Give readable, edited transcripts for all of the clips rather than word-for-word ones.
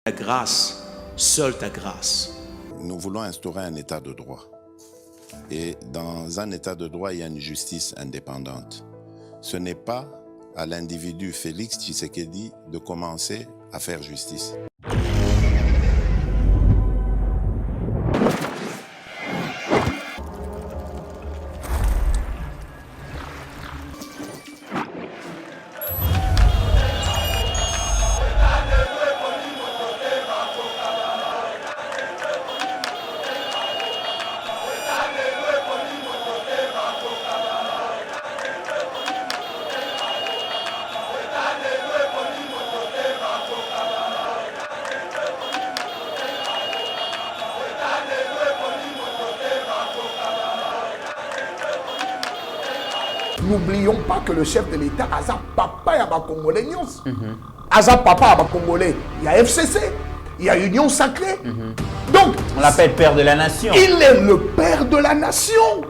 Ta grâce, seule ta grâce. Nous voulons instaurer un état de droit. Et dans un état de droit, il y a une justice indépendante. Ce n'est pas à l'individu Félix Tshisekedi de commencer à faire justice. N'oublions pas que le chef de l'État a sa papa et a Congolais. A sa papa et Congolais. Il y a FCC, il y a Union Sacrée. Donc, on l'appelle père de la nation. Il est le père de la nation.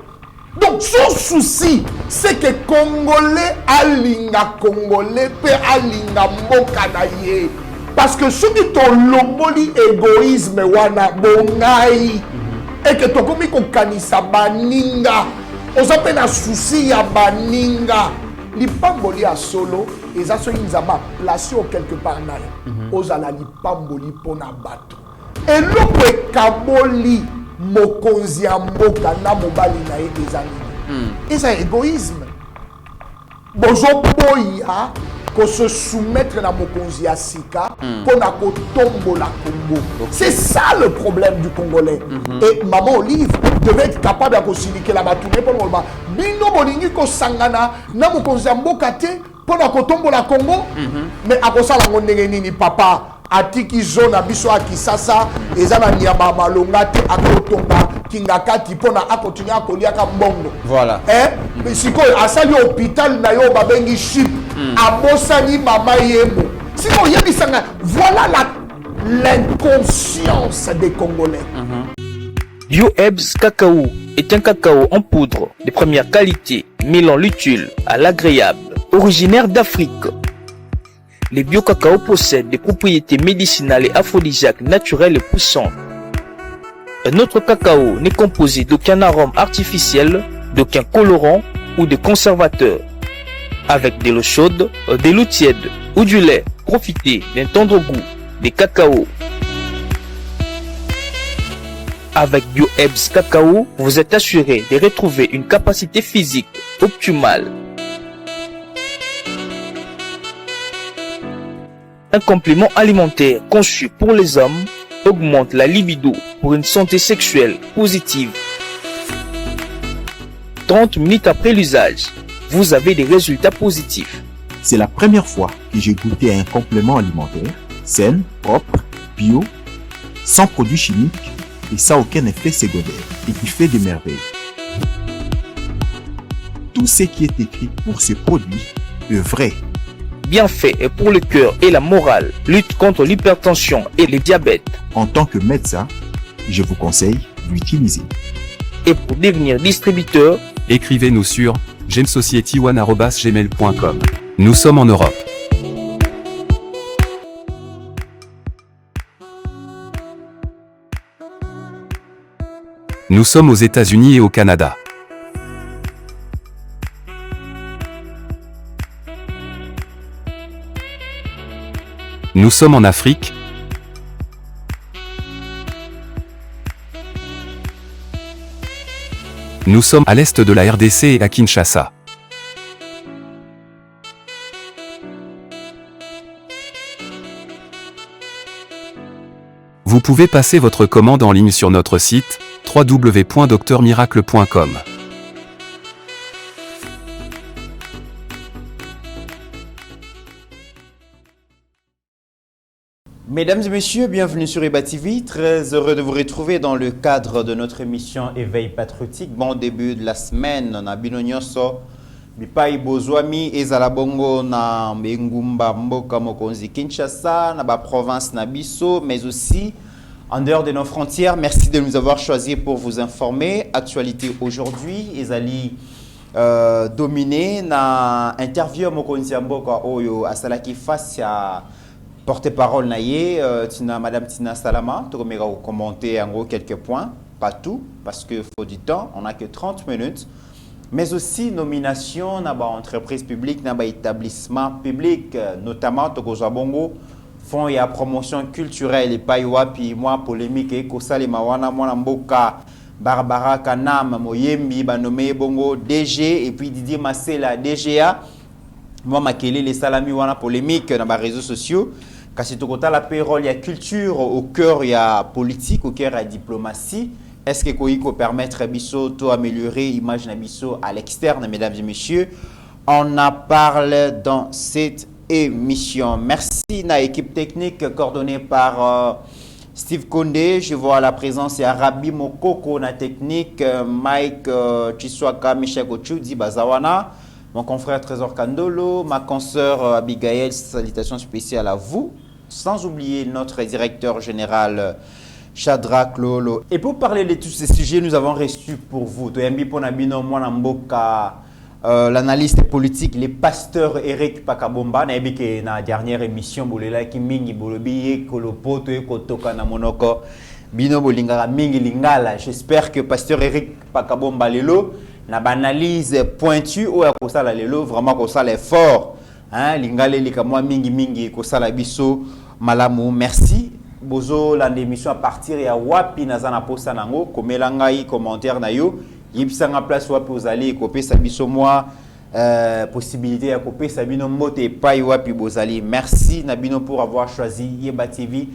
Donc, son souci, c'est que Congolais alinga Congolais, père alinga Mokanaye. Parce que ceux qui ont l'omoli égoïsme, wana bongai, et que tu as commis qu'on kanisa baninga. On appelle un souci à baninga. Lipamboli à solo, et ça se inzama placé quelque part naï. Ozala lipamboli pona bato. Et l'autre kaboli mokonzi amboka na mobali naï des amis. Et c'est égoïsme. Bozo boya ko se soumettre na mokonzi ya sika pona ko tombola Congo. C'est ça le problème du Congolais. Et Maman Olive devait être capable de syndiquer la batoune pour le bino bolingi ko sangana na mokonzi mboka te pona ko tombola Congo. Mais akosala ngondenge nini papa atiki zone abiso akisasa ezana nyama malonga te akotonga kingakati pona akontinue akolia ka mbongo. Voilà. Mais sikoyo asali hôpital na yo babengi chip abosani mama yemo. Sinon yebisanga voilà l'inconscience des Congolais. Bio-Ebs Cacao est un cacao en poudre de première qualité, mêlant l'utile à l'agréable, originaire d'Afrique. Les bio-cacao possèdent des propriétés médicinales et aphrodisiaques naturelles et puissantes. Un autre cacao n'est composé d'aucun arôme artificiel, d'aucun colorant ou de conservateur. Avec de l'eau chaude, de l'eau tiède ou du lait, profitez d'un tendre goût des cacao. Avec Bio-Ebs Cacao, vous êtes assuré de retrouver une capacité physique optimale. Un complément alimentaire conçu pour les hommes augmente la libido pour une santé sexuelle positive. 30 minutes après l'usage, vous avez des résultats positifs. C'est la première fois que j'ai goûté à un complément alimentaire sain, propre, bio, sans produits chimiques et sans aucun effet secondaire et qui fait des merveilles. Tout ce qui est écrit pour ce produit est vrai. Bien fait et pour le cœur et la morale, lutte contre l'hypertension et le diabète. En tant que médecin, je vous conseille d'utiliser. Et pour devenir distributeur, écrivez-nous sur gemsociety1@gmail.com. Nous sommes en Europe. Nous sommes aux États-Unis et au Canada. Nous sommes en Afrique. Nous sommes à l'est de la RDC et à Kinshasa. Vous pouvez passer votre commande en ligne sur notre site www.docteurmiracle.com. Mesdames et messieurs, bienvenue sur Eba TV. Très heureux de vous retrouver dans le cadre de notre émission Éveil patriotique. Bon début de la semaine, on a Binonyoso, Bipai Bozwami, Ezalabongo, na Ngumba Mboka Mokonzi Kinshasa, na ba province Nabiso, mais aussi en dehors de nos frontières. Merci de nous avoir choisis pour vous informer. Actualité aujourd'hui, Ezali dominé na interview Mokonzi Mboka Oyo Asalaki face à porte-parole naïe, Madame Tina Salama, tu vas commenter en gros quelques points, pas tout, parce qu'il faut du temps, on n'a que 30 minutes, mais aussi nomination dans entreprise publique, dans établissement public, notamment Tokoza Bongo, fonds et promotion culturelle et paiwa, puis moi polémique et Kosale Mawana, moi Mboka, Barbara Kanam, Moyembi, nommé Bongo DG, et puis Didier Massela DGA, moi Makele les salami wana polémique dans les réseaux sociaux. Quand c'est au la payroll, il y a culture, au cœur il y a politique, au cœur il y a diplomatie. Est-ce que Koiko permettre Bisso d'améliorer l'image de Bisso à l'externe, mesdames et messieurs? On en parle dans cette émission. Merci à l'équipe technique coordonnée par Steve Kondé. Je vois la présence, il y a Rabi Mokoko, la technique, Mike Chiswaka, Michel Gochudi, Bazawana, mon confrère Trésor Kandolo, ma consoeur Abigail, salutations spéciales à vous. Sans oublier notre directeur général Shadrach Lolo. Et pour parler de tous ces sujets, nous avons reçu pour vous l'analyste politique, le pasteur Eric Pakabomba. Dans la dernière émission, j'espère que pasteur Eric Pakabomba lelo na analyse pointue ou à kosala lelo vraiment kosala effort. Lingale likamwa mingi kosala biso malamu. Merci bozo la émission à partir ya wapi nazana posa nango komela ngai commentaire na yo yebisanga place wapi ozali kopesa biso moi possibilité ya kopesa bino mbote pai wapi bozali. Merci Nabino pour avoir choisi Yeba TV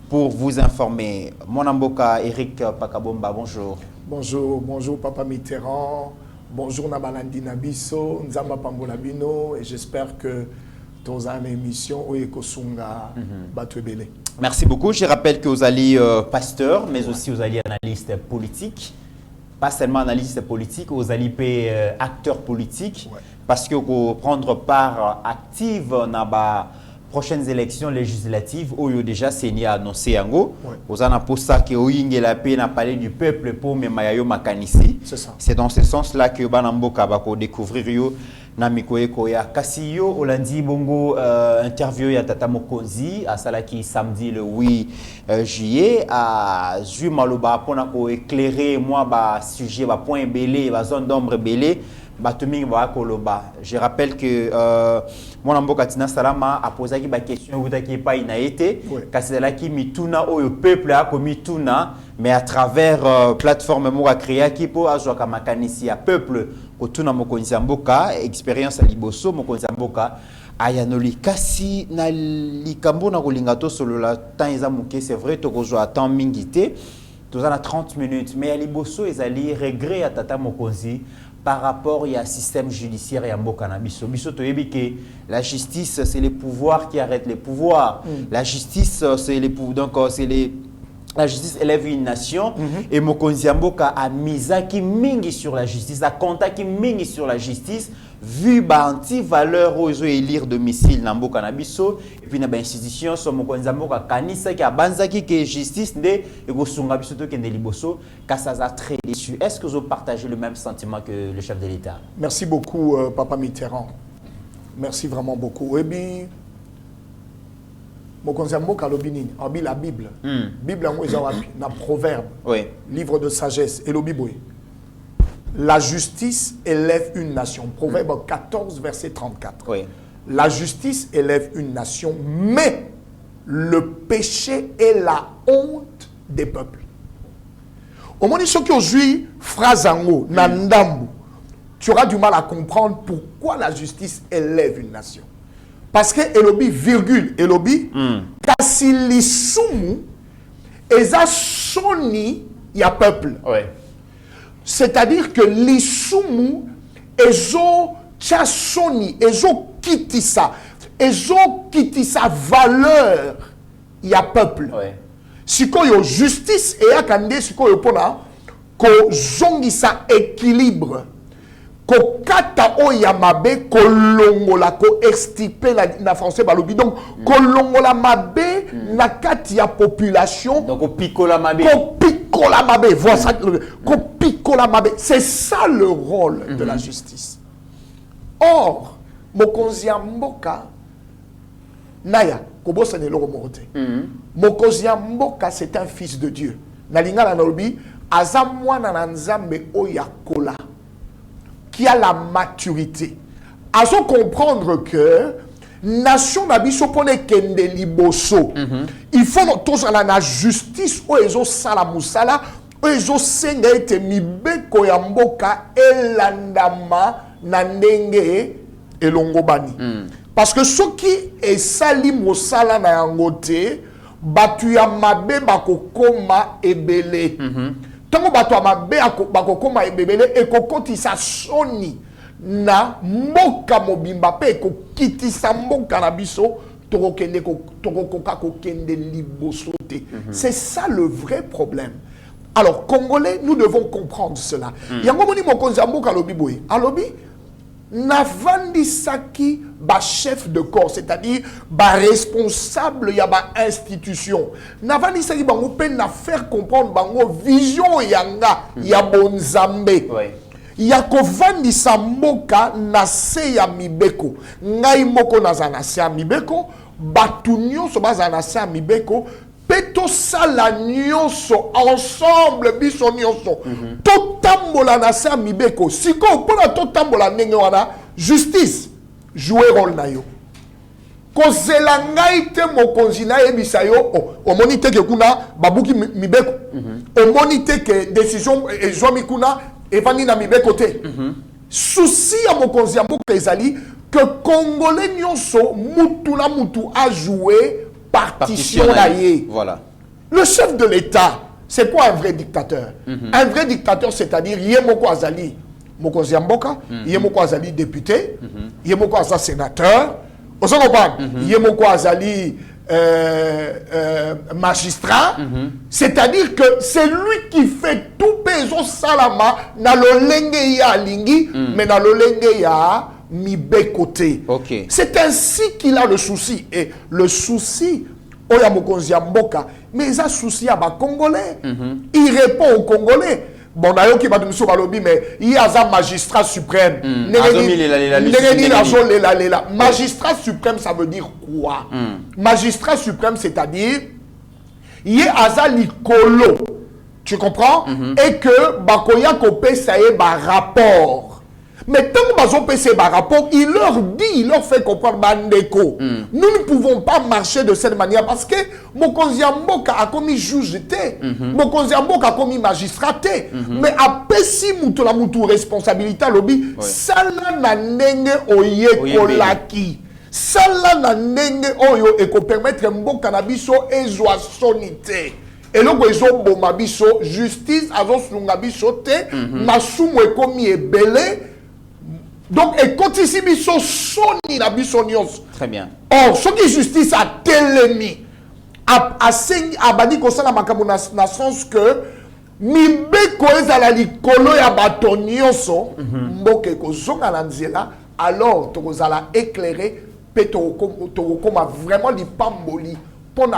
pour vous informer. Mon amboka Eric Pakabomba, bonjour. Bonjour Papa Mitterrand. Bonjour Nabalandi Nabiso, Nzamba Pambola Bino, et j'espère que dans une émission où Ekosunga Batwebele. Merci beaucoup. Je rappelle que vous allez pasteur, mais aussi vous allez analyste politique. Pas seulement analyste politique, vous allez acteur politique, parce que vous prendre part active dans la prochaines élections législatives où il y a déjà signé annoncé Yango. Vous en avez pour ça que Oyinge la paix n'a parlé du peuple pour Memayayo Makanisi. C'est dans ce sens-là que Banamboka va découvrir yo Namikoe Koya Kasiyo Olandi Bongo interview ya Tata Mokonzi à Salaki samedi le 8 juillet à Zumaloba pour éclairer moi ba sujet ba point belé ba zone d'ombre belé. Je rappelle que mon amboka Tina Salama a posé une question qui pas inaité parce que là qui mituna au peuple a commis tuna mais à travers plateforme moi créé qui pour ajoa kama kanisi ya peuple ko tuna mokonzi amboka expérience à liboso mokonzi amboka ayanoli kasi na likambo na kolingato solo la temps ezamuke c'est vrai to ko joa temps mingité tous à 30 minutes mais à liboso ezali regret à tata mokonzi par rapport au système judiciaire et à Mbokanabiso. La justice, c'est les pouvoirs qui arrêtent les pouvoirs. La justice, c'est les pouvoirs. Donc, la justice élève une nation. Et Mokonzi Mboka a mis qui mingi sur la justice, a contact qui mingi sur la justice, vu banti valeur aux élire domicile dans Mbokanabiso. Et puis, dans l'institution, sur Mokonzi Mboka kanisa qui a banzaki qui justice ne et go sunga biso to kende liboso kasaza très déçu. Est-ce que vous partagez le même sentiment que le chef de l'État? Merci beaucoup Papa Mitterrand. Merci vraiment beaucoup. Et bien Mokonzi Mboka lobini en la Bible. Bible en wapi na proverbe. Livre de sagesse et lobiboy. La justice élève une nation. Proverbe 14 verset 34. La justice élève une nation, mais le péché est la honte des peuples. Au moment où aujourd'hui, phrase en haut, Nandambu, tu auras du mal à comprendre pourquoi la justice élève une nation. Parce que Elobi, virgule, Elobi, kasi lisumu, eza soni, il y a peuple. C'est-à-dire que l'isumu, ezo tchasoni, ezo kitisa valeur, il y a peuple. Si il y a justice et akande si il y a ko zongisa équilibre, ko kata oyamabe, ko longola, ko extirper la français balobi. Donc, ko longola mabe, na kati ya population. Donc, ko pikola mabe. Voilà ça, c'est ça le rôle de la justice. Or, Mokonzi Mboka, Naya, kobosa ne loko morote. Mokonzi ya mboka c'est un fils de Dieu. Nalinga na nalobi aza mwana na nzambe oyakola qui a la maturité. À se comprendre que nation na biso pone kende liboso. Il faut tous la justice o ezo sala musala o ezo senga ete mibeko ya mboka elandama na ndenge elongobani. Parce que ceux qui esali mosala na yango te batu ya mabe bakokoma ebele. Tango batu ya mabe bakokoma ebele ekokotisa soni na mboka mobimba pe ekokitisa mboka na biso tokokoka kokende liboso te. C'est ça le vrai problème. Alors Congolais, nous devons comprendre cela. Yango moni mokonzi ya mboka alobi boye. Alobi navandisaki ba chef de corps, c'est-à-dire ba responsable ya ba institution. Navandisaki bango pe na faire comprendre bango vision yanga ya bonzambe. Ya kovandisa mboka na se ya mibeko. Ngai moko naza na se ya mibeko, batu nyonso baza na se ya mibeko, peto sala nyonso ensemble biso nyonso. Totambola na se ya mibeko. Siko pona totambola ndenge wana justice jouer rôle na yo. Kozela ngai te mokonzi na yebisa yo omoni te ke kuna babuki mibeko. Omoni te ke décision ezwami kuna evandi na mibeko te. Souci ya mokonzi ya mboka ezali que Congolais nyonso mutu na mutu a joué partition na ye. Voilà. Le chef de l'État, c'est quoi un vrai dictateur? Un vrai dictateur, c'est-à-dire yemoko azali mokonzi ya mboka, yemoko azali député, yemoko azali sénateur, yemoko azali magistrat, c'est-à-dire que c'est lui qui fait tout peso salama na lolenge ya lingi, mais na lolenge ya mibekote. C'est ainsi qu'il a le souci. Et le souci, oya mokonzi ya mboka, mais il a souci à Congolais. Il répond aux Congolais. Bon, d'ailleurs, qui va te dire, mais il y a un magistrat suprême. Magistrat suprême, ça veut dire quoi? Magistrat suprême, c'est-à-dire, il y a un likolo. Tu comprends? Et que, bakoya kopé, ça y est, rapport. Mais tant que Bazo PC rapport, il leur fait comprendre Bandeko. Nous ne pouvons pas marcher de cette manière parce que Mokonzi ya mboka a commis juge té, Mokonzi ya mboka a commis magistrat té. Mais après si mutu la mutu responsabilité lobby, sala na ndenge oye kolaki. Sala na ndenge oyo eko permettre mboka na biso ezwa sonité. Et donc ils ont bon biso justice azo sunga biso té, masumu ekomi ebele. Donc, et quand ici, biso soni na biso nyos. Très bien. Or, ce qui justice a telemi, a badi ko sala makambo na sens que mibeko ezala likolo ya bato nyonso, mboke ko zonga na nzela, alors tokozala éclairé, pe tokoma vraiment lipamboli. Très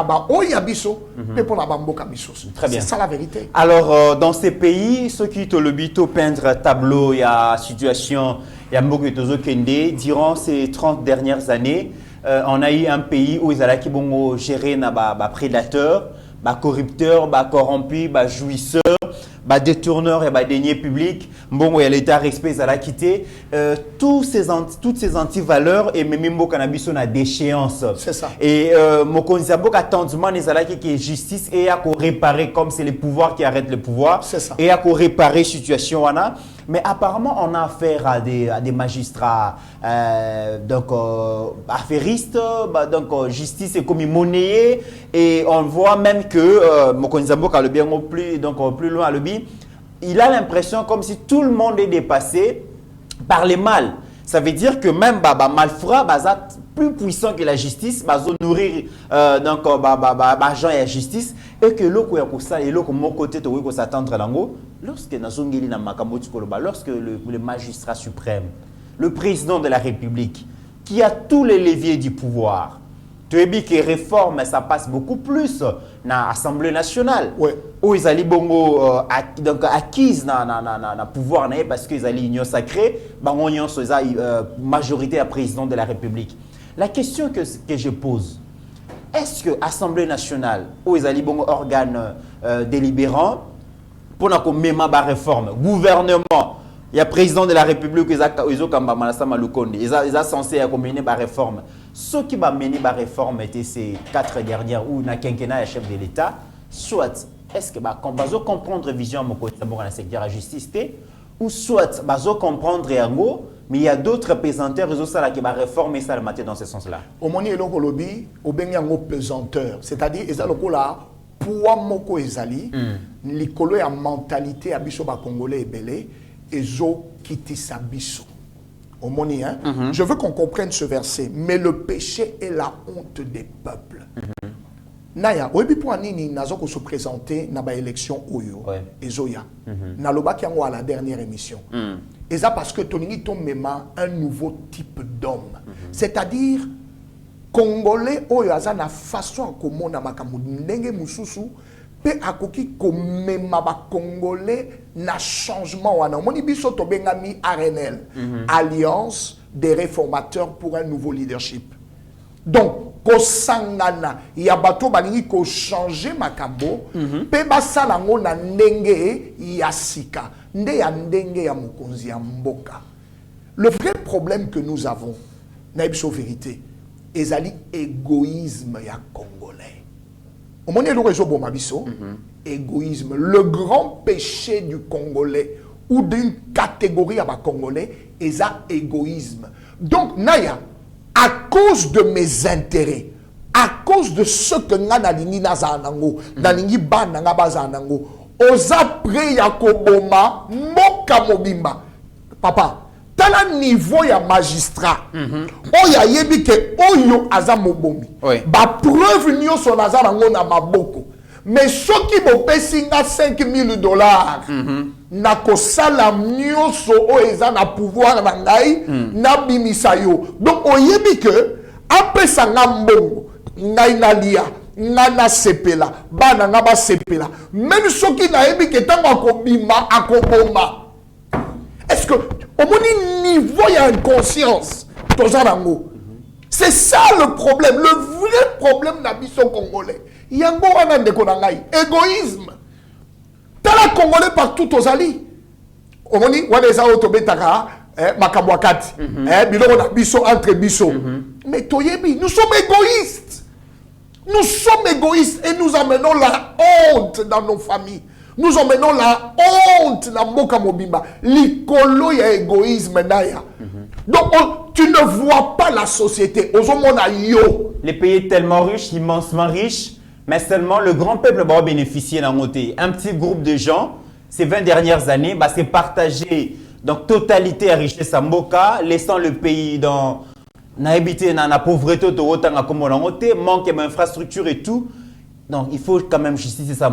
bien. C'est ça la vérité. Alors, dans ces pays, ceux qui te le bito peindre tableau, il y a situation, il y a Mogotozo Kende, durant ces 30 dernières années, on a eu un pays où ils allaient qui vont gérer na prédateurs, corrupteurs, corrompus, jouisseurs, détourneurs et deniers publics. Bon, il y a l'état respect à la quitter. Toutes ces antivaleurs et même au cannabis on a déchéance. C'est ça. Et Mokonzi a beaucoup attendement les alaki qui est justice et à réparer comme c'est le pouvoir qui arrête le pouvoir. C'est ça. Et à réparer situation wana. Mais apparemment, on a affaire à des magistrats, affairistes, justice est comme monnayée, et on voit même que Mokonzi Mboka le bien plus loin à l'obi, il a l'impression comme si tout le monde est dépassé par les mal. Ça veut dire que même malfrat plus puissant que la justice, nourrir gens et la justice, et que l'autre et l'autre mon côté to s'attendre lango lorsque lorsque le magistrat suprême, le président de la République, qui a tous les leviers du pouvoir, tu as dit que réforme ça passe beaucoup plus dans l'Assemblée nationale. Ouais. Où ils allaient bongo acquise na pouvoir parce qu'ils allaient union sacrée, union majorité à président de la République. La question que je pose, est-ce que l'Assemblée nationale, où ils ont bon organe délibérant, pour qu'on même ma réforme, gouvernement, il y a président de la République, ils ont censé mener ma réforme. Ce qui va mener ma réforme était ces 4 dernières où na quinquennat chef de l'État, soit est-ce que va comprendre vision mon côté dans le secteur de la justice ou soit va comprendre yango mais il y a d'autres pesanteurs qui va réformer ça le matin dans ce sens-là. Au moment où lobby au benyango pesanteur, c'est-à-dire ezalo kola poids moko ezali likolo ya mentalité ya biso ba congolais ebele ezo kitisa biso. Au moment je veux qu'on comprenne ce verset, mais le péché est la honte des peuples. Naya, oyebi pour anini nazo ko se présenter na ba élection oyo ezoya. Na lobaki yango à la dernière émission. Et ça parce que toningi ton mema un nouveau type d'homme. C'est-à-dire congolais oyo aza na façon komona makambo ndenge mususu pe akoki komema ba congolais na changement wana. Moni biso to bengami RNL, Alliance des réformateurs pour un nouveau leadership. Donc, kosangana ya bato balingi ko changer makambo pe basala ngo na ndenge ya sika nde ya ndenge ya mokonzi ya mboka. Le vrai problème que nous avons na biso vérité ezali égoïsme ya congolais. Au moment où réseau bon mabiso égoïsme, le grand péché du congolais ou d'une catégorie à ba congolais est égoïsme. Donc naya à cause de mes intérêts, à cause de ce que nga nalingi nazanango, nalingi bana nga bazanango, oza pre ya koboma moka mobimba. Papa, tala niveau ya magistrat. Oya yebi ke oyo aza mobomi. Ba preuve nyoso nazanango na maboko. Mais ce qui me paye $5,000, na kosala nyoso o eza na pouvoir na ngai na bimisa yo. Donc oyebi que après ça mbongo ngai na lia na sepela bana nga ba sepela même ce qui na yebi que tango akobima akoboma. Est-ce que au moni niveau ya inconscience tozanango? C'est ça le problème, le vrai problème na biso congolais. Yango wana ndeko na ngai, égoïsme. Tala congolais partout aux alliés. Omoni wana eza otobetaka makambo akati. Biloko na biso entre biso. Mais toyebi, nous sommes égoïstes. Nous sommes égoïstes et nous amenons la honte dans nos familles. Nous emmenons la honte dans mboka mobimba. Likolo ya égoïsme naya. Donc tu ne vois pas la société. Ozomona yo. Les pays tellement riches, immensement riches, mais seulement le grand peuple va bénéficier d'un côté. Un petit groupe de gens, ces 20 dernières années, c'est partagé dans totalité à richesse à Mboka, laissant le pays dans la pauvreté, manque d'infrastructures et tout. Donc il faut quand même justifier ça.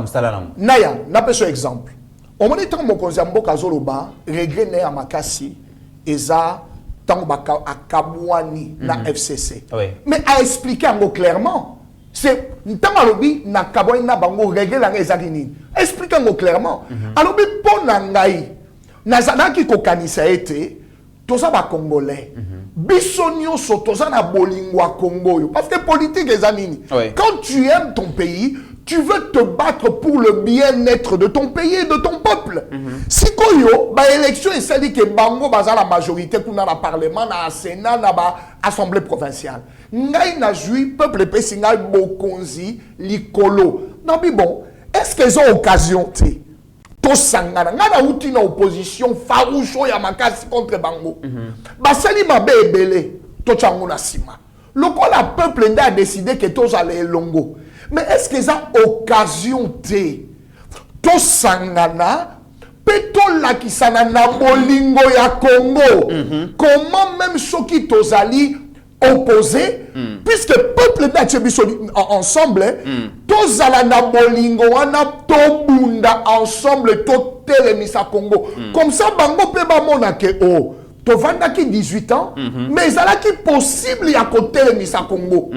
Naya, n'a pas ce exemple. Au moment où Mokonzi Mboka Zoloba, regret né à Makassi, Eza, Tangbaka Akabouani, na FCC. Mais à expliquer en clairement. C'est Tamalobi na Kabouani na Bango regret la Ezagini. Expliquez-moi clairement. Alors, pour Nangaï, Nazanaki Kokanisa été, toza ba Congolais. Bisonio so toza na bolingwa Congo. Parce que politique est anini. Quand tu aimes ton pays, tu veux te battre pour le bien-être de ton pays et de ton peuple. Si koyo, ba élection et ça dit que Bango baza la majorité pour na parlement, na Sénat, na ba assemblée provinciale. Ngai na jui peuple pesinga bokonzi likolo. Non mais bon, est-ce qu'ils ont occasion t tosangana ngana uti na opposition farouche ya makasi contre Bango. Basali mabe ebele to chango na sima. Lokola peuple nda a décidé que tous allaient longo. Mais est-ce qu'ils ont occasion t tosangana peto la kisana na bolingo ya Congo. Comment même ceux qui tozali opposés, puisque peuple ensemble, tous à la bolingo, on a tobunda ensemble, tout télémisa Congo. Comme ça, Bango peut pas monake oh, to vanda qui 18 ans, mais ça là qui possible y a côté télémisa Congo.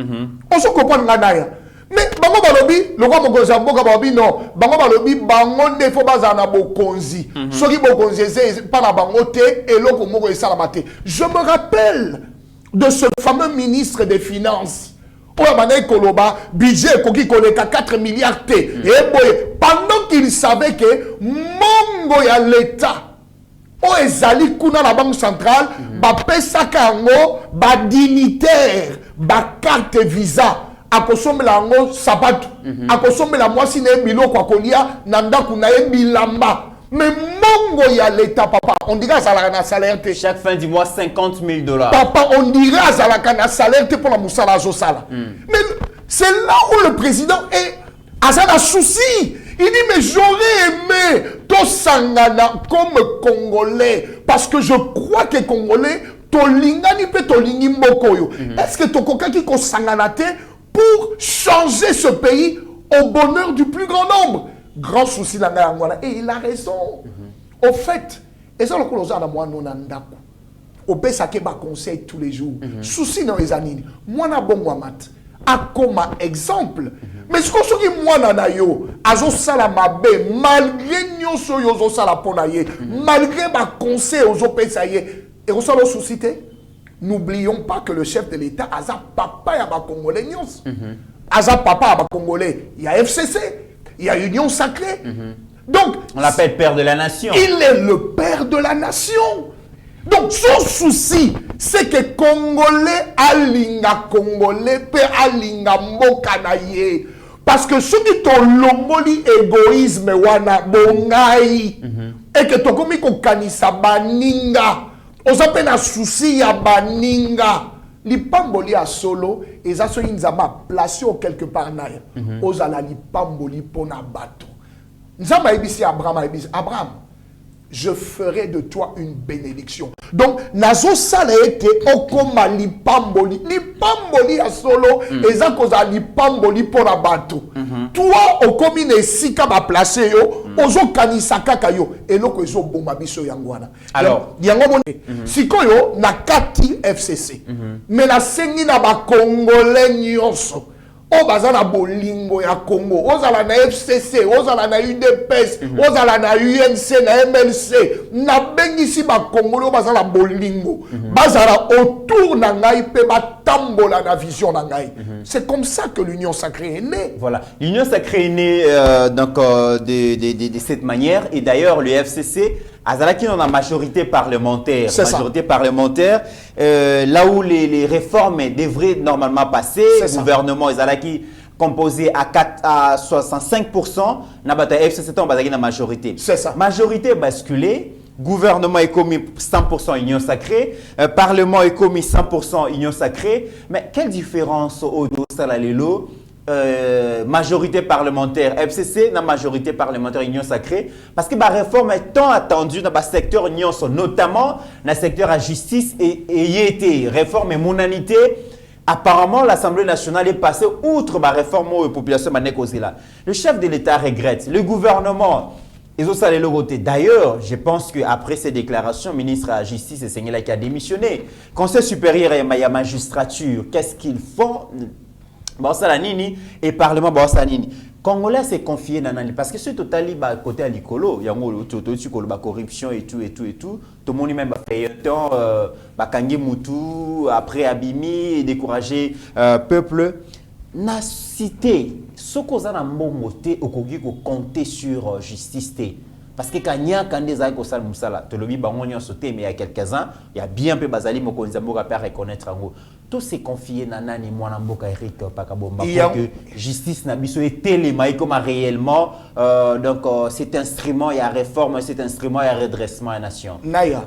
On se comprend nganaya. Mais Bango balobi, le roi Mokonzi Mboka balobi non, Bango balobi Bango ne faut pas en bokonzi. Ceux qui bokonzi c'est pas la Bangote et l'autre moko et salamate. Je me rappelle de ce fameux ministre des Finances. budget qui connaît 4 milliards T. Et pendant qu'il savait que mongo ya l'État, ezali kuna la banque centrale, pesaka yango, dignitaire, carte visa, akosombe la yango sapato, akosombe la mwasi na bilo kwa kolia, nanda kuna bilamba. Mais mongo ya l'État, papa, on dirait ça la salaire. Chaque fin du mois, $50,000. Papa, on dirait ça la salaire pour la moussala Josala. Mais c'est là où le président est à un souci. Il dit, mais j'aurais aimé to sangana comme Congolais. Parce que je crois que Congolais, to lingani pe to lingi mokoyo. Est-ce que to koka ki ko sanganate pour changer ce pays au bonheur du plus grand nombre? Grand souci dans la Angola. Et il a raison. Au fait, et ça, le coup, on a moi, non, andako. Au Bessake, ba conseil tous les jours. Souci dans les années. Moi, na bon mat. A comme exemple. Mais ce qu'on se dit, moi, na yo, azo salamabe, malgré nyoso yozo salaponaye, malgré ma conseil aux Opessaye, et on s'en a souci. N'oublions pas que le chef de l'État, Aza papa, ya ba Congolais nyos. Aza papa, ya ba Congolais, il y a FCC. Il y a Union Sacrée. Donc, on l'appelle père de la nation. Il est le père de la nation. Donc, son souci, c'est que Congolais alinga Congolais, pe alinga mbokanaye. Parce que ceux qui t'ont l'omoli égoïsme wana bongai, et que t'ont commis qu'on kanisa baninga, on s'appelle un souci ya baninga. Lipamboli à solo, et ça se inzama placé quelque part naïe. Ozala lipamboli pona bateau. Nzama ebisi Abraham, je ferai de toi une bénédiction. Donc, nazo sala ete okoma lipamboli à solo, et ça koza lipamboli pona bateau. Toi, okomi ne sika ba placé yo, ozo kanisa kaka yo, et loko ezo bomba biso yangwana. Alors, yango sikoyo na kati FCC. Mais la sengi na ba Congolais nyonso. O bazana bolingo ya Congo, ozala na FCC, ozala na UDPS, ozala na UNC, na MLC, na bengisi ba Congolais bazala bolingo, bazala autour na ngai pe ba tambola na vision na ngai. C'est comme ça que l'Union Sacrée est née. Voilà, l'Union Sacrée est née de cette manière, et d'ailleurs le FCC Azalaki dans la majorité parlementaire. Là où les réformes devraient normalement passer, le gouvernement Azalaki composé à 65%, Nabata FCC dans la majorité. C'est ça. Majorité basculée, gouvernement est commis 100% Union Sacrée, Parlement est commis 100% Union Sacrée. Mais quelle différence au Salalelo? Majorité parlementaire FCC, la majorité parlementaire Union Sacrée, parce que la réforme est tant attendue dans le secteur Union, notamment dans le secteur à justice et été réforme et monanité. Apparemment, l'Assemblée nationale est passée outre la réforme aux populations. Le chef de l'État regrette, le gouvernement. Ils ont salé le côté. D'ailleurs, je pense qu'après ces déclarations, le ministre de la Justice et Seigneur qui a démissionné, Conseil supérieur et la magistrature, qu'est-ce qu'ils font? Et Parlement Congolais s'est confié dans parce que ce total côté à l'écolo, il y a la corruption et tout. Tout le monde même fait un temps, Kangi Moutou, après Abimi, décourager peuple. Na cité, ce qu'on a moté au Kogi ko compter sur justice. Parce que quand il y a des gens qui ont fait le mais il y a quelques-uns, il y a bien peu Bazali Mokonzambo qui a reconnaître. Tout s'est confié à Nani Mwanamboka Eric Pakabomba pour que justice n'a pas été comme réellement. Donc cet instrument, il y a réforme, cet instrument, il y a redressement à la nation. Naya,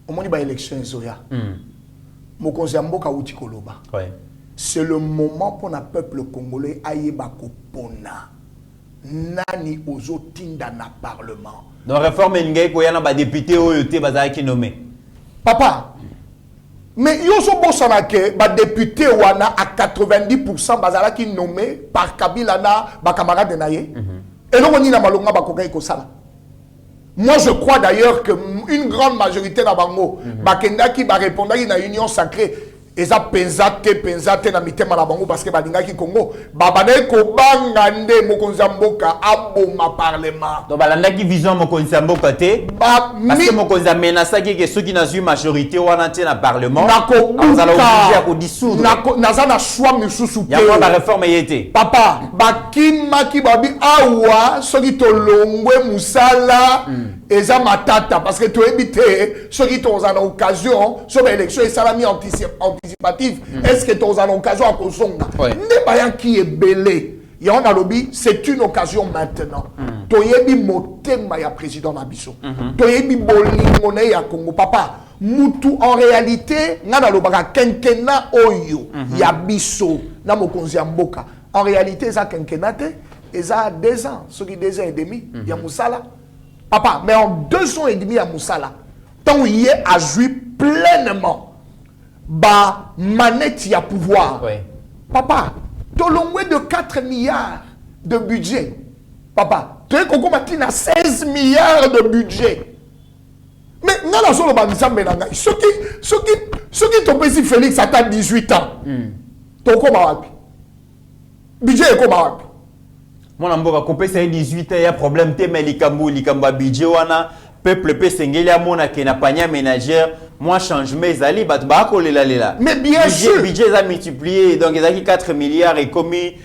au moment de l'élection, Mokonzamboka Utikoloba. C'est le moment pour le peuple congolais Ayeba Kopona. Nani ozo tinda na parlement. Donc réforme ngé ko yana ba député oyoté bazaki nommé. Papa. Mais yo so bosana ke ba député wana à 90% bazalaki nommé par Kabila na ba camarade naye. Et donc on y na malonga ba kokai ko sala. Moi je crois d'ailleurs que une grande majorité na bango ba kendaki ba répondaki na Union Sacrée. eza penzate na mitema na bango parce que balingaki Congo babane ko banga nde mokonzi ya mboka aboma parlement donc balandaki vision mokonzi ya mboka te parce que mokonzi amenasaki ke soki nazwi majorité wana te na parlement nakobuka kodissoudre naza na choix misusu te yango ba réforme yete papa bakimaki babi awa soki tolongwe musala eza matata parce que toyebi te soki toza na occasion so ba élection esalami anticipative est-ce que toza na occasion akozonga nde bayaki ebele yango nalobi c'est une occasion maintenant toyebi motema ya président na biso toyebi bolingo na ya Congo papa mutu en réalité nga nalobaka kenkena oyo ya biso na mokonzi ya mboka en réalité eza kenkena te eza 2 ans soki 2 ans et demi ya musala papa mais en 2 ans et demi ya musala tant y est a joué pleinement ba manette ya pouvoir papa tolongwe de 4 milliards de budget papa tu es koko matina 16 milliards de budget mais nga na solo ba nzambe na ngai soki topesi Félix ata 18 ans tokoma wapi budget ekoma wapi mwana mboka kopesa 18 ans ya problème te mais likambo budget wana peuple pe sengeli amona ke na panier ménagère moi changement ezali bat ba kolela lela mais bien sûr budget a multiplié donc ezaki 4 milliards et commis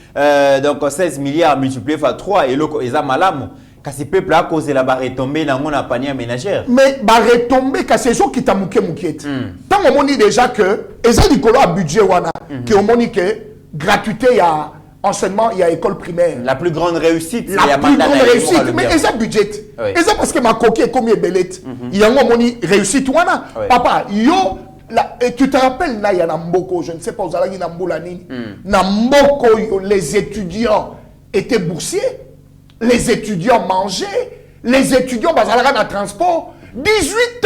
donc 16 milliards multiplié par 3 et loko eza malamu kasi peuple a causé la barre tombée na ngona panier ménagère mais barre tombée kasi ezo kita mukiet tant on dit déjà que eza likolo a budget wana que on dit que gratuité ya enseignement, il y a école primaire. La plus grande réussite, la plus grande réussite. Mais ils ont budget. Ils ont parce que ma coquille est comme une belette. Il y a un moni réussite. Papa, yo, et tu te rappelles, il y a Namboko, je ne sais pas, vous allez Namboulani. Namboko, les étudiants étaient boursiers. Les étudiants mangeaient. Les étudiants, bazalaga na transport. 18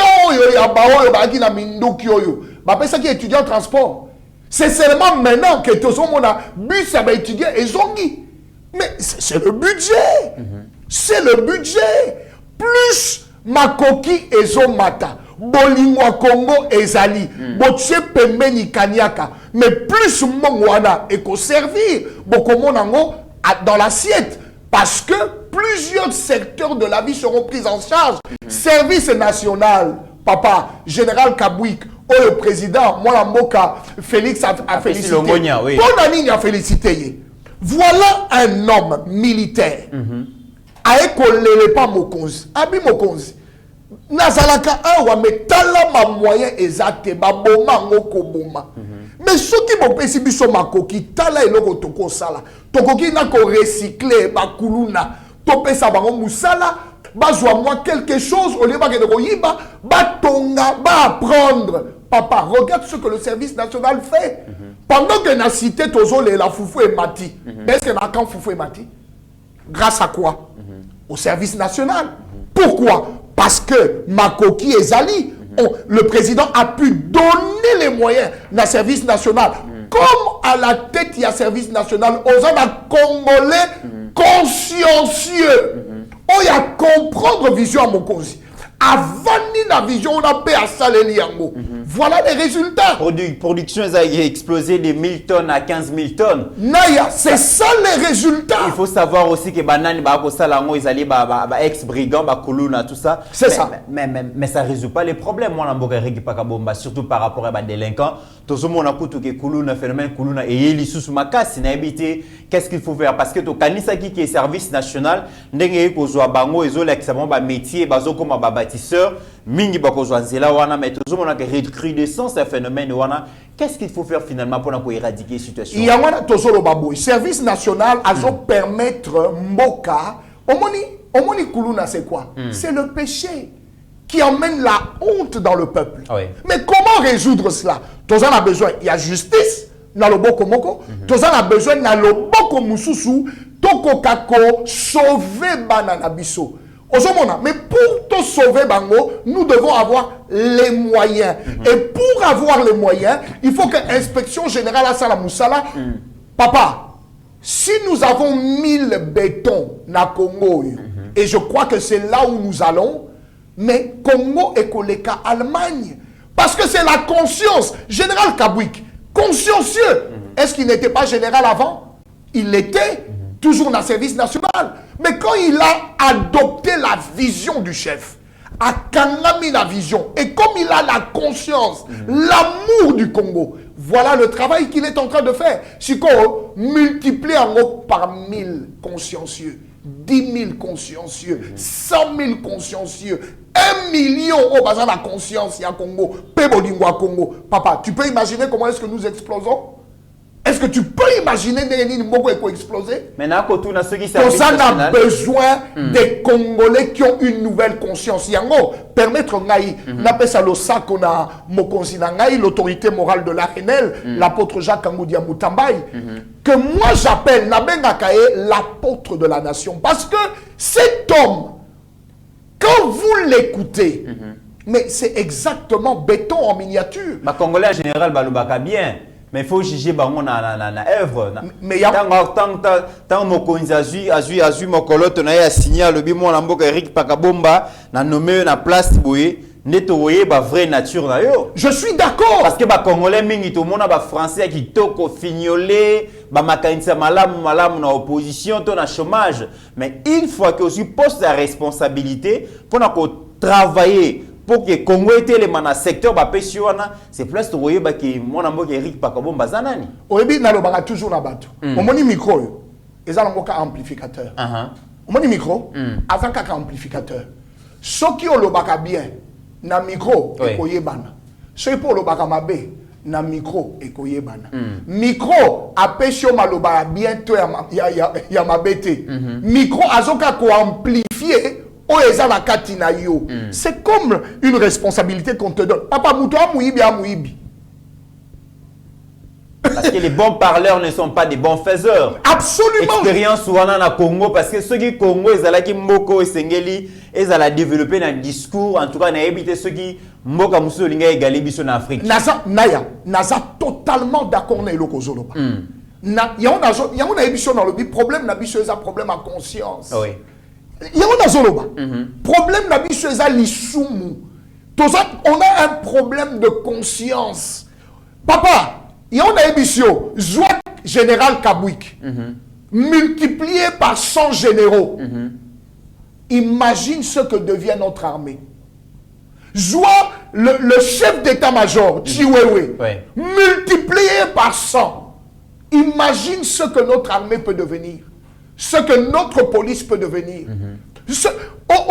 ans, il y a Bao, il y a Mindou, il y a ça qui est étudiant en transport. C'est seulement maintenant que tout le monde a bus à étudier et zongi. Mais c'est le budget. C'est le budget. Plus ma coquille et zomata. Bolingwa Congo et Zali. Botche pembeni kanyaka. Mais plus mongwana et qu'on servir. Bokomonango dans l'assiette. Parce que plusieurs secteurs de la vie seront pris en charge. Service national. Papa, général Kabouik. Oh, le président, moi la Moka, Félix a félicité. Oui. Bonne année a félicité. Voilà un homme militaire. A écolé pas Mokonzi. Abi Mokonzi. Nazalaka awa metala ma moyen exact ba boma ngoko boma. Mais ce qui m'a pesi biso makoki tala eloko toko sala. Tokoki na ko recycler ba kuluna. Topesa bango musala. Bazwa moi quelque chose au lieu de koyiba, batonga, ba apprendre. Papa, regarde ce que le service national fait. Pendant que na cité tozole la foufou et mati. Est-ce que na quand foufou et mati? Grâce à quoi? Au service national. Pourquoi? Parce que Makoki et Zali, le président a pu donner les moyens na service national. Comme à la tête il y a service national, aux hommes congolais consciencieux. On y a comprendre vision à Mokonzi. Avant la vision, on a payé à Salé Yango. Voilà les résultats. Production a explosé de 1000 tonnes à 15 000 tonnes. Naya, c'est ça les résultats. Il faut savoir aussi que Banani, ils allaient ex-brigands, Kuluna, tout ça. C'est ça. Mais ça ne résout pas les problèmes. Moi, surtout par rapport à des délinquants. Tout le monde a dit que Kuluna, phénomène Kuluna, et il sous ma casse, qu'est-ce qu'il faut faire? Parce que tu as qui est service national, n'engagez pas aux bango, ils ont l'examen, métier, bazo comme bâtisseur, mingi bakozwa nzela wana, mais tout le monde a recrudescence un phénomène wana. Qu'est-ce qu'il faut faire finalement pour éradiquer la situation? Il y a un service national à permettre Mboka. Omoni Kuluna, c'est quoi? C'est le péché qui emmène la honte dans le peuple. Mais comment résoudre cela? Tous en a besoin. Il y a justice. Dans le boko moko. Tous en a besoin. Dans le boko mususu. Toko kako sauver banana biso. Mais pour te sauver bango, nous devons avoir les moyens. Et pour avoir les moyens, il faut que l'inspection générale à Salamoussala, papa, si nous avons 1000 bétons na Congo, et je crois que c'est là où nous allons, mais Congo et Koleka Allemagne, parce que c'est la conscience. Général Kabouik, consciencieux. Est-ce qu'il n'était pas général avant? Il l'était, toujours dans le service national. Mais quand il a adopté la vision du chef, a kangami la vision, et comme il a la conscience, l'amour du Congo, voilà le travail qu'il est en train de faire. Siko, multiplier en haut par 1000 consciencieux, 10 000 consciencieux, 100 000 consciencieux, 1 million au bazar la conscience, il y a Congo, Pébolingwa Congo. Papa, tu peux imaginer comment est-ce que nous explosons? Est-ce que tu peux imaginer Mboko exploser? Maintenant, quand on a ceux qui pour ça, on a besoin des Congolais qui ont une nouvelle conscience. Yango, permettre Ngaï, n'appelle ça le sac qu'on a Mokonzi Ngaï, l'autorité morale de l'Arenel, l'apôtre Jacques Angoudia Moutambaï, que moi j'appelle Nabengakae l'apôtre de la nation. Parce que cet homme, quand vous l'écoutez, mais c'est exactement béton en miniature. Ma Congolais en général, balobaka bien. Mais il faut juger bango na œuvre. Mais ya tant mokonzi azui mokolo to na ya signer le bimo na mboka Eric Pakabomba na nommé na place boye neto voyer ba vraie nature na yo. Je suis d'accord parce que ba congolais mingi to mona ba français qui toko fignolé ba makanisa malamu na opposition to na chômage. Mais une fois que aussi poste la responsabilité pour na travailler pour que Congo était le secteur c'est plus de voyer que mon amour Eric Pakabomba zanani. Oyebi na lobaka toujours na bato. Omoni micro yo. Eza ngoka amplificateur. Omoni micro, azaka ka amplificateur. Soki olobaka bien na micro ekoyebana. Soki po olobaka mabe na micro ekoyebana. Micro apesho maloba bien to ya mabete. Micro azoka ko amplifier. C'est comme une responsabilité qu'on te donne. Papa Moutoua Mouibi à Mouibi. Parce que les bons parleurs ne sont pas des bons faiseurs. Absolument. Expérience ouana na Congo parce que ceux qui Congo ils allaient qui Mboko et Sengeli ils allaient développer un discours en tout cas na éviter ceux qui Mboka Mousso linga égalé biso en Afrique. Naza totalement d'accord na eloko zoloba. Na yona émission dans le problème na biso eza problème à conscience. Oui. Il y a un problème on a un problème de conscience. Papa, il y a un émission, Zouak général Kabouik, multiplié par 100 généraux. Imagine ce que devient notre armée. Zouak, le chef d'état-major, Chiwewe, multiplié par 100. Imagine ce que notre armée peut devenir. Ce que notre police peut devenir.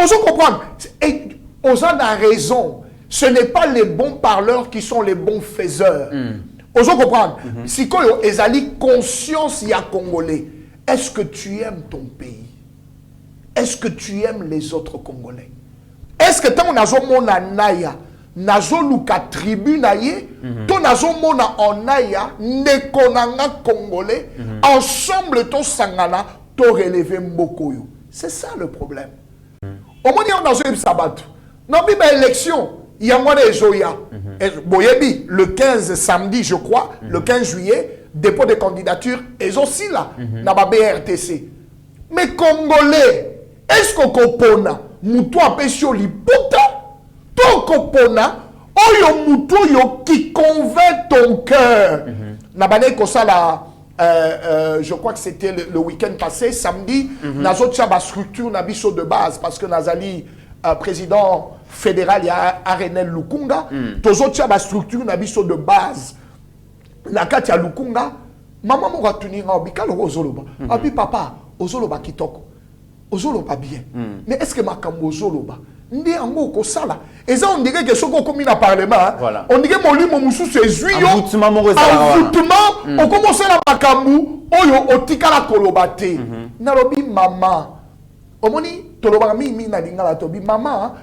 Osons comprendre. Et Osons a raison. Ce n'est pas les bons parleurs qui sont les bons faiseurs. Osons comprendre. Si tu as conscience, il y a Congolais. Est-ce que tu aimes ton pays? Est-ce que tu aimes les autres Congolais? Est-ce que tu as naya nazo luka tribu na ye, to nazo mona en naya ne konanga Congolais, ensemble to sangana to relever Mbokoyo. C'est ça le problème. Au moins on a joué sabat. Non mais élection, il y a moi les joya. Boyebi le 15 samedi je crois, le 15 juillet, dépôt de candidature et aussi là na ba BRTC. Mais Congolais, est-ce qu'on compona muto apesio liputa to compona oyo muto yo qui convainc ton cœur. Na bané ko sala je crois que c'était le week-end passé, samedi, nazo tchaba structure na biso de base parce que nazali président fédéral il y a Arenel Lukunga, tozo tchaba structure na biso de base. Na kati ya Lukunga, maman mo ratunira obikalo ozoloba. Abi papa, ozoloba kitoko. Ozoloba bien. Mais est-ce que makambo ozoloba ndi ango ko sala? Et ça on dirait que soko komi na parlement, voilà. On dirait molimo mususu ezuyo. Envoûtement, on commence la makambu oyo otikala kolobate. Nalobi mama. Omoni toloba mi na lingala tobi mama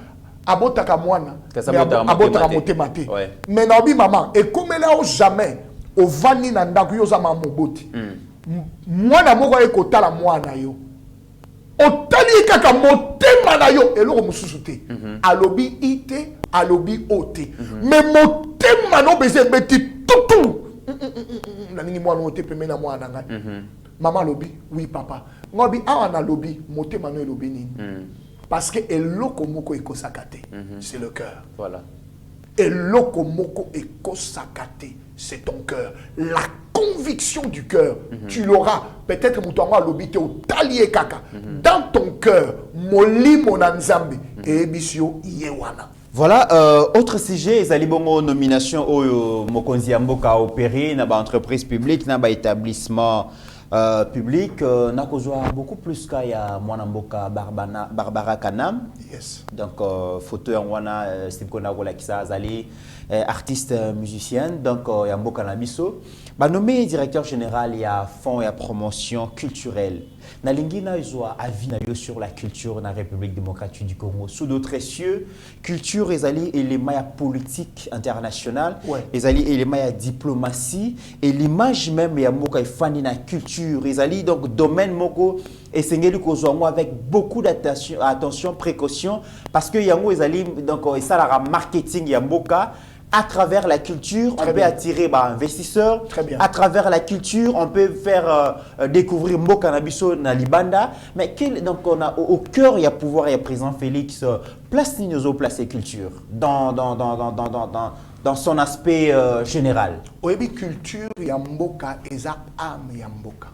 abotaka mwana. Abotaka motema te. Mais nalobi mama et comme là au jamais au vani na ndaku yo za mamoboti. Mwana moko ekotala mwana yo. Otali kaka motema na yo eloko mususu te. Alobi ite, alobi ote. Mais motema no beze beti tutu. Na ningi mwana ote peme na mwana ngai. Maman alobi, oui papa. Ngobi awa na lobi, motema no elobi nini. Parce que eloko moko ekosaka te. C'est le cœur. Voilà. Et lokomoko et kosakate, c'est ton cœur. La conviction du cœur, tu l'auras. Peut-être moutonga lobite au talier kaka. Dans ton cœur, moli monanzambe et bisio yewana. Voilà, autre sujet, ezali bongo nomination au Mokonzi Mboka opéré na ba entreprise publique na ba établissement public na kozwa beaucoup plus ka ya mwana mboka Barbara Kanam. Yes. Donc photo en wana Stepkona Rolakisa azali artiste musicienne donc ya mboka na biso ba nommé directeur général ya fonds ya promotion culturelle. Na lingina izwa avis na yo sur la culture na République démocratique du Congo sous d'autres cieux culture ezali élément ya politique internationale ezali élément ya diplomatie et l'image même ya mboka efandi na culture ezali donc domaine moko esengeli kozwango avec beaucoup d'attention précaution parce que yango ezali donc ça la marketing ya mboka. À travers la culture, on peut attirer investisseurs. À travers la culture, on peut faire découvrir Mboka Nabiso na Libanda. Mais donc on a au cœur, il y a pouvoir, il y a président Félix. Place Ninozo, place et culture dans son aspect général. Oyebi culture ya Mboka eza âme ya Mboka.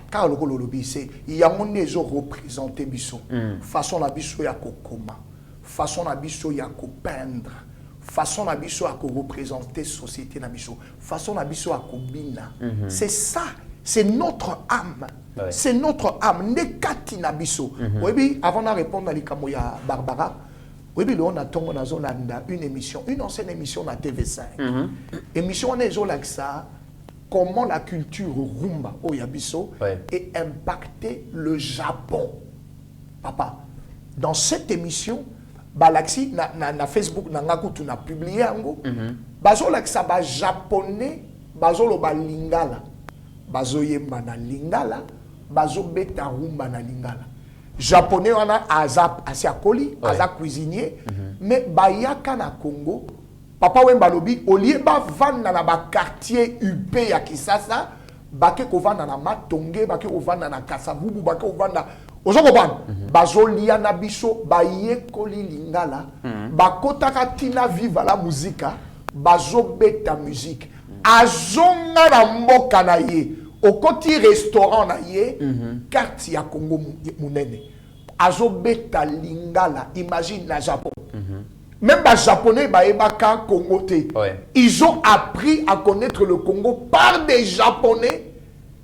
Car le lobby c'est il y a mon nezo représenter biso. Façon la biso ya kokoma, façon la biso ya peindre. Façon na biso à représenter société na biso, façon na biso à kobina. C'est ça, c'est notre âme. C'est notre âme. Nekati na biso. Oui, avant de répondre à l'ikamo ya Barbara, oui, on a tombé dans une émission, une ancienne émission na TV5. Émission on est là ça, comment la culture rumba au Yabiso et impacté le Japon. Papa, dans cette émission, Balaxi na Facebook na ngakutu na publié ango bazo laksa ba japonais bazo lo ba lingala bazo yemba na lingala bazo beta rumba na lingala japonais wana azap asiakoli aza cuisinier mais bayaka na Congo papa wemba lobi olie ba vanda na ba quartier UP ya Kisasa bake ko vanda na Matonge bake ko vanda na Kasavubu bake ko vanda Ozokoban, bazolia na biso, bayekoli lingala, bakotaka tina viva la muzika, bazobeta musique. Azonga na mboka na ye, okoti restaurant na ye, carte ya Congo munene. Azobeta lingala, imagine na Japon. Même les Japonais, baebaka Congo te. Ils ont appris à connaître le Congo par des Japonais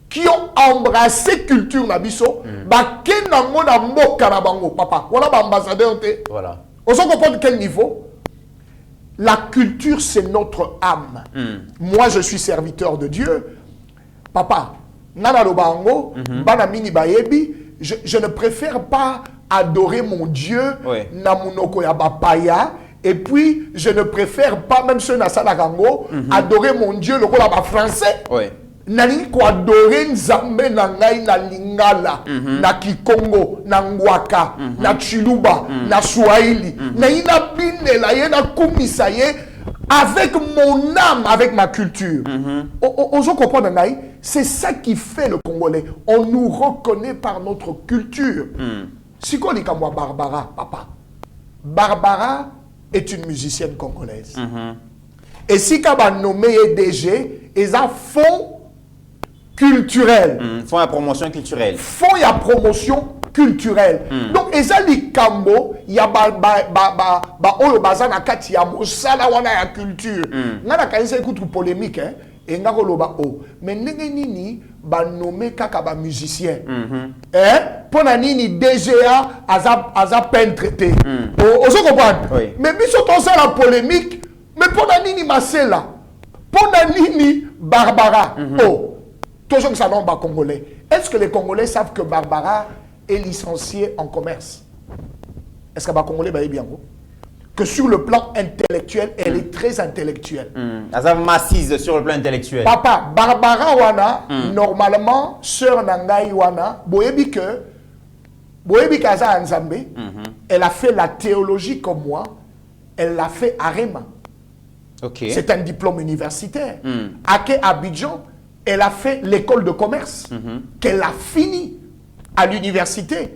qui ont embrassé culture nabiso, bakenango na mboka na bango papa. Voilà ambassadeur te. Voilà. On se comprend de quel niveau? La culture c'est notre âme. Moi je suis serviteur de Dieu. Papa, nana lo bango, bana mini bayebi, je ne préfère pas adorer mon Dieu na munoko ya bapaya. Et puis je ne préfère pas même ceux na salagango adorer mon Dieu le rôle à français. Nani ko adorer nzambe na ngai na lingala na kikongo na ngwaka na chiluba na swahili na ina binela ye na kumisa ye avec mon âme avec ma culture. On se comprend ngai, c'est ça qui fait le Congolais. On nous reconnaît par notre culture. Si qu'on dit comme moi Barbara papa. Barbara est une musicienne congolaise. Et si qu'on va nommer DG, ils ont fond culturel. Font la promotion culturelle. Font la promotion culturelle. Donc, ezali kambo, ya oyo bazana kati ya mosala wana ya culture. Ngana kaisa écoute polémique hein. Et ngako loba o. Mais ndenge nini ba nommé kaka ba musicien. Hein? Pona nini DGA aza peintre te. On se comprend. Mais biso ton ça la polémique. Mais pona nini Masela. Pona nini Barbara. Oh. Toujours que ça non bas congolais. Est-ce que les Congolais savent que Barbara est licenciée en commerce? Est-ce que les Congolais va bien? Que sur le plan intellectuel, elle est très intellectuelle. Elle est massive sur le plan intellectuel. Papa, Barbara wana, normalement, sœur Nangai wana, boyebi kaza Nzambe, elle a fait la théologie comme moi, elle l'a fait à Rema. C'est un diplôme universitaire. À Abidjan, elle a fait l'école de commerce, qu'elle a fini à l'université.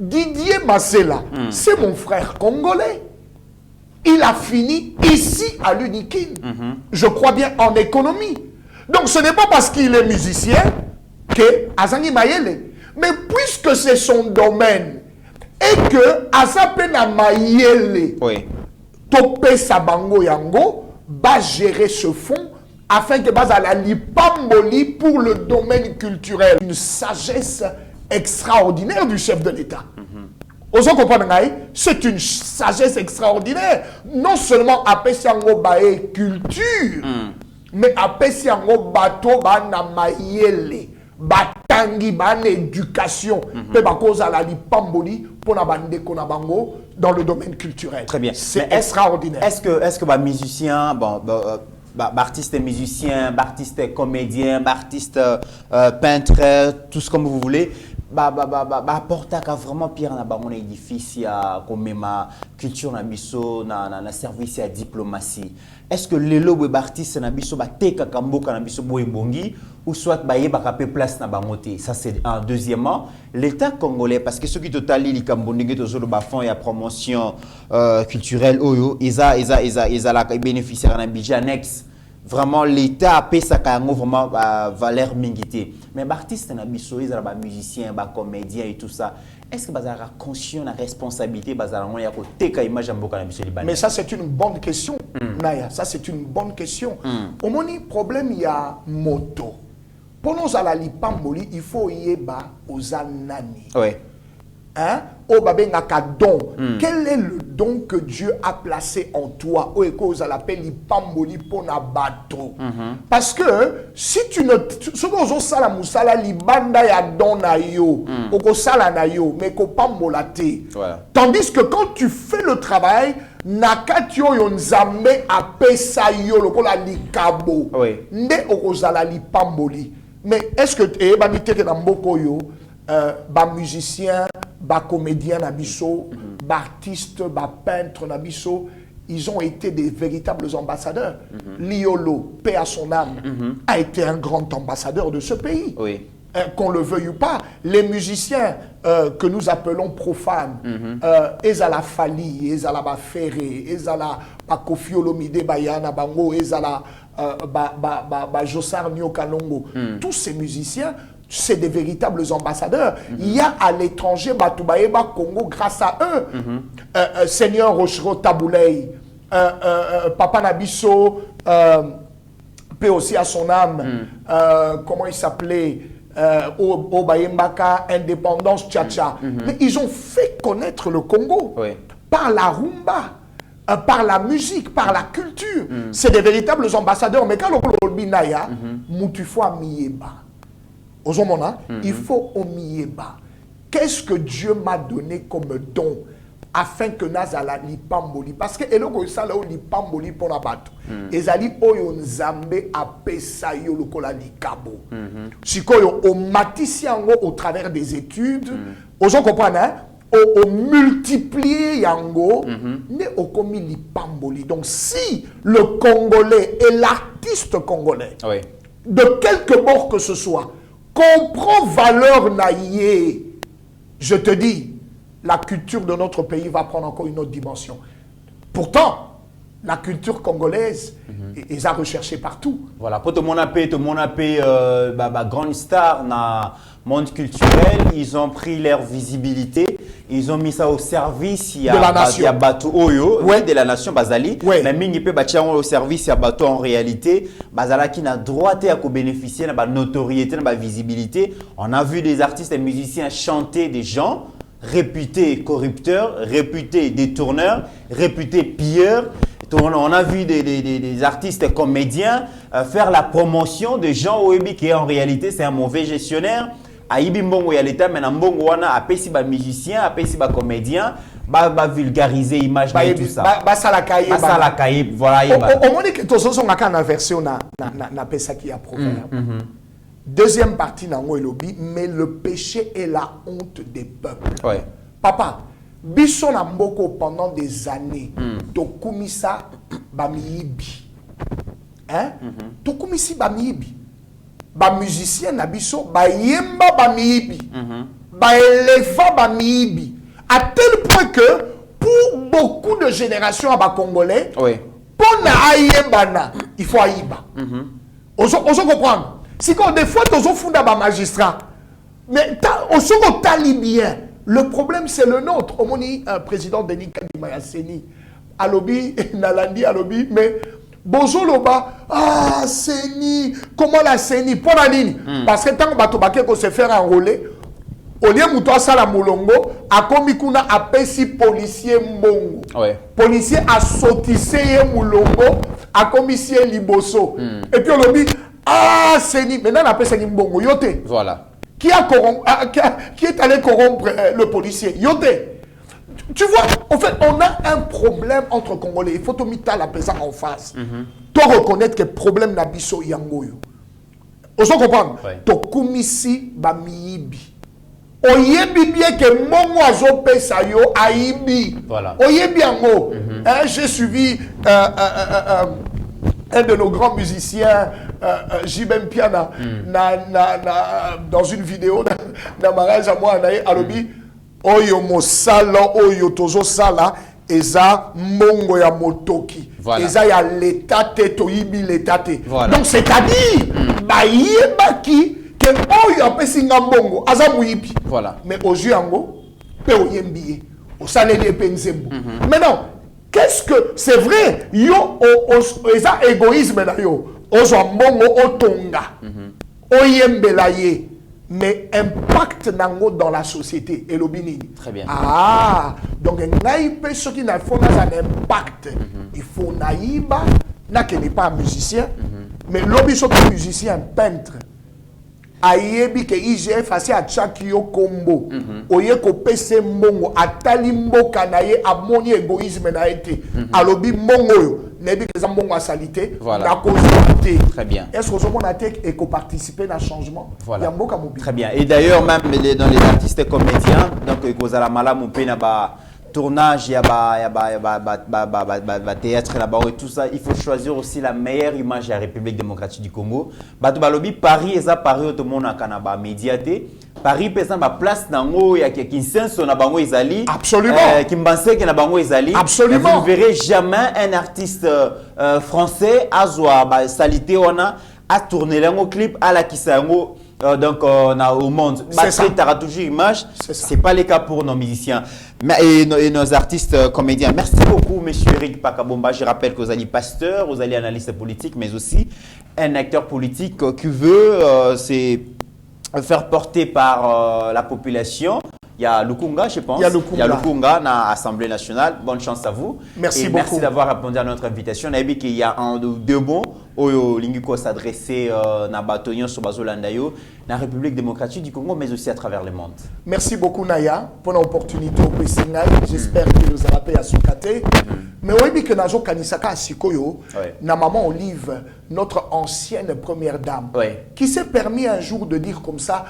Didier Masela, c'est mon frère congolais. il a fini ici à l'Unikin. Je crois bien en économie. Donc ce n'est pas parce qu'il est musicien que Azangi Mayele. Mais puisque c'est son domaine et que Azapena Mayele, Topé Sabango Yango, va gérer ce fonds afin que Bazala Lipamboli pour le domaine culturel. Une sagesse extraordinaire du chef de l'État. Osons comprendre, c'est une sagesse extraordinaire. Non seulement à Pessiango Bae culture, mais à Pessiango Bato Bana Mayele, Batangi Ban éducation, pe bakoza la lipamboli pour na bande konabango dans le domaine culturel. Très bien. C'est extraordinaire. Est-ce que bah, musicien, bon, artiste et musicien, artiste et comédien, artiste peintre, tout ce comme vous voulez, apporter vraiment pire na bango édifice ya comme ma culture na biso na service à diplomatie. Est-ce que les lobes artistes na biso ba teka kamboka na biso boy bongi ou soit ba yeba ka place na bangote? Ça c'est un. Deuxièmement, l'État congolais, parce que ceux qui totali li kambondingue to zolo ba fond ya promotion culturelle oyo isa la bénéficiaire na budget annexe. Vraiment l'État a payé ça vraiment valeur mingité. Mais les artistes na biso, les musiciens, les comédiens et tout ça, est-ce que vous avez conscient de la responsabilité de image na biso libanais? Mais ça c'est une bonne question, Naya. Ça c'est une bonne question. Au moins problème il y a moto. Pour nous à la lipamboli, il faut y aller aux anani. Oui. Hein? Au babengaka don. Quel est le don que Dieu a placé en toi? Au eko aux l'appelle lipamboli pour na bateau. Parce que si tu ne, ce que vous sala musala libanda ya don na yo, oko sala na yo, mais ko pambolate. Tandis que quand tu fais le travail, nakatio yo nzambe apesa yo lokola likabo. Nde oko zala lipamboli. Mais est-ce que banité que na mboko yo ba musicien, ba comédien nabiso, ba artiste, ba peintre nabiso, ils ont été des véritables ambassadeurs. Liolo, paix à son âme, a été un grand ambassadeur de ce pays. Qu'on le veuille ou pas, les musiciens que nous appelons profanes, Ezala Fali, Ezala Bafere, Ezala Kofi Olomide Bayana Bango, Ezala Josar Nyokalongo, tous ces musiciens, c'est des véritables ambassadeurs. Il y a à l'étranger, Batoubaïba Congo, grâce à eux, Seigneur Rochero Taboulei, Papa Nabiso, paix aussi à son âme, comment il s'appelait, Obayembaka, Indépendance Tchatcha. Mais ils ont fait connaître le Congo par la rumba, par la musique, par la culture. C'est des véritables ambassadeurs. Mais quand on binaya, Moutufo Miyeba. Il faut Omiyeba. Qu'est-ce que Dieu m'a donné comme don afin que Nazala lipamboli? Parce que eloko sala o lipamboli pour la bato. Ezali oyo nzambe apesa yo lokola likabo. Sikoyo o matisi yango au travers des études. Ozo comprendre hein? O multiplier yango ne okomi lipamboli. Donc si le Congolais et l'artiste congolais de quelque bord que ce soit comprend valeur naïe, je te dis, la culture de notre pays va prendre encore une autre dimension. Pourtant, la culture congolaise est à rechercher partout. Voilà, pour tout le monde a payé, grande star dans le monde culturel, ils ont pris leur visibilité, ils ont mis ça au service de la nation. De la nation, Bazali. Mais mingi peut bâtir au service de bateau en réalité. Bazala qui n'a droit à bénéficier de la notoriété, de la visibilité. On a vu des artistes et musiciens chanter des gens réputés corrupteurs, réputés détourneurs, réputés pilleurs. On a vu des artistes comédiens faire la promotion de gens qui en réalité c'est un mauvais gestionnaire. Aïbi mbongo ya l'État, mais mbongo wana apesi ba musicien, apesi ba comédien, ba vulgariser image et tout ça. Ba salakaye. Voilà. Au moins que tous sont en version na pesa qui a proverbe. Deuxième partie nango elobi, mais le péché est la honte des peuples. Papa, biso na mboko pendant des années, tokumisa bamiyibi. Hein? Tokumisi bamiyibi. Ba musicien na biso ba yemba ba miibi ba éléphant ba miibi à tel point que pour beaucoup de générations à bas Congolais, Oui. pour na ayebana, il faut aïba. On comprend. Si quand des fois, tu as un magistrat, mais on se tali bien. Le problème, c'est le nôtre. On dit, président Denis Kadima Yasseni, Alobi, Nalandi, Alobi, mais Bozo Loba, ah, Seni, comment la Seni, pour la ligne. Parce que tant que se faire enrôler, au lieu de ça, la Moulongo, a commis qu'on a appelé policier Mbongo. Ouais. Policier a sautissé Moulongo, a commis Liboso. Et puis on dit, ah, Seni, maintenant on appelle Seni Mbongo, yote. Voilà. Qui est allé corrompre le policier? Yote. Tu vois, en fait, on a un problème entre Congolais. Il faut te mettre la présence en face. Toi reconnaître que le problème n'a biso yangoyo. On se comprend? To kumisi ba miyibi. Oyebi bien que mon oiseau pesa yo aibi. Voilà. Oyebi yango. J'ai suivi un de nos grands musiciens, Jibem Piana, dans une vidéo, dans mariage à moi, alobi, oyo mosala, oyo tozo sala, eza mongo ya motoki. Voilà. Eza ya l'état te, toyibi l'état te. Voilà. Donc c'est-à-dire, ba yebaki, que oyo apesi nga mongo, aza muyibi. Voilà. Mais aux yeux yango, pe oyembiye, au salé de penzembo. Maintenant, qu'est-ce que c'est vrai? Yo, eza égoïsme na yo. Ozo mbongo otonga. Oyembela ye. Mais impact nango dans la société. Et l'obinini. Très bien. Ah, donc ngai pe ce qui n'a pas un impact. Il faut naïba, na qui n'est pas un musicien, mais l'obi ce qui est musicien, peintre. Ayebi ke IGF asi a chaki yo kombo. Oye ko pese mbongo atali mboka na ye amoni égoïsme na été. Alobi mbongo yo nebi ke mbongo a salité na cause. Très bien. Est-ce que vous avez et participer à un changement? Voilà. Il y a mboka mobile. Très bien. Et d'ailleurs même dans les artistes comédiens, donc kozala malamu pe na ba tournage, il y a théâtre là-bas et tout ça, il faut choisir aussi la meilleure image de la République démocratique du Congo. Balobi Paris et ça Paris tout le monde a kanaba médiaté. Paris par exemple place nango ya Kinsenso na bango ezali. Absolument. Kimbanseke na bango ezali. Absolument. Vous ne verrez jamais un artiste français azwa ba salité ona a tourner lango clip à la kisango. Donc on a au monde. C'est ça. Tu auras toujours image. C'est pas le cas pour nos musiciens et nos artistes comédiens. Merci beaucoup, monsieur Eric Pakabomba. Je rappelle que vous allez pasteur, vous allez analyste politique, mais aussi un acteur politique qui veut se faire porter par la population. Il y a Lukunga, je pense. Il y a Lukunga dans l'Assemblée nationale. Bonne chance à vous. Merci beaucoup. Merci d'avoir répondu à notre invitation. On a vu qu'il y a un ou deux mots où Linguiko s'adresser à Batonio sur Bazolandayo, dans la République démocratique du Congo, mais aussi à travers le monde. Merci beaucoup, Naya, pour l'opportunité au Pessingal. J'espère que nous allons payer à Soukate. Mais oui, que Najo Kanisaka Sikoyo, na maman Olive, notre ancienne première dame, qui s'est permis un jour de dire comme ça,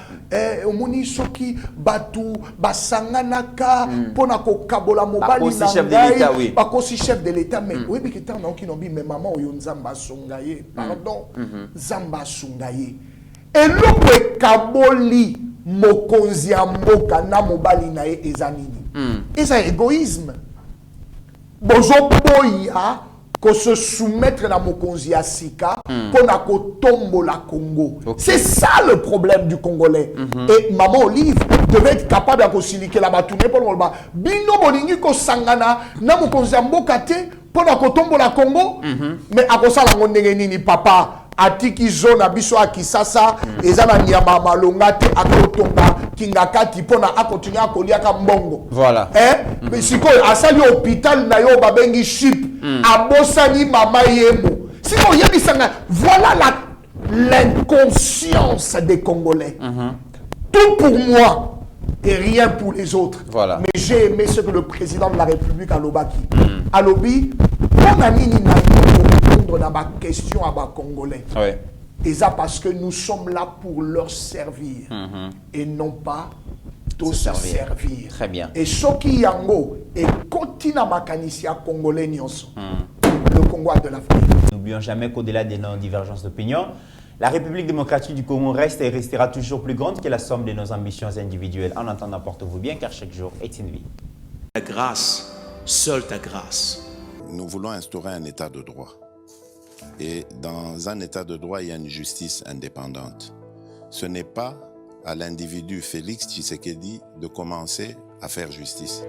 Omoni Soki, Batou, Basanganaka, Ponako Kabola Mobali, Bakosi chef de l'État, mais oui, que tant non qui n'ont dit, mais maman Oyonzamba Songaye, pardon, Zamba Songaye. Et l'autre Kaboli, Mokonzi Mboka, na Mobali Nae Ezanini. Et c'est égoïsme. Bozo Boya, que se soumettre à Mokonzi Sika pour na tombo la Congo. C'est ça le problème du Congolais. Et Maman Olive devait être capable de siliquer la batoune pour le bas. Bino Bolingi ko sangana na Mokonzi Mboka te pour na tombo la Congo. Mais à cause la nini papa atiki zone abiso akisasa ezana nyama malonga te akotonga kingakati pona akotinya akoliaka mbongo. Voilà. Mais siko asali hôpital na yo babengi chip abosani mama yemo. Siko yebisanga voilà l'inconscience des Congolais. Tout pour moi et rien pour les autres. Voilà. Mais j'ai aimé ce que le président de la République Alobaki Alobi on a mis répondre dans ma question à ma Congolais. Et ça parce que nous sommes là pour leur servir et non pas de se servir. Très bien. Et ce qui yango et continue à makanisia congolais nyonso. Le Congo de l'Afrique. N'oublions jamais qu'au-delà des divergences d'opinion, la République démocratique du Congo reste et restera toujours plus grande que la somme de nos ambitions individuelles. En attendant, portez-vous bien car chaque jour est une vie. La grâce seule ta grâce. Nous voulons instaurer un état de droit. Et dans un état de droit, il y a une justice indépendante. Ce n'est pas à l'individu Félix Tshisekedi de commencer à faire justice.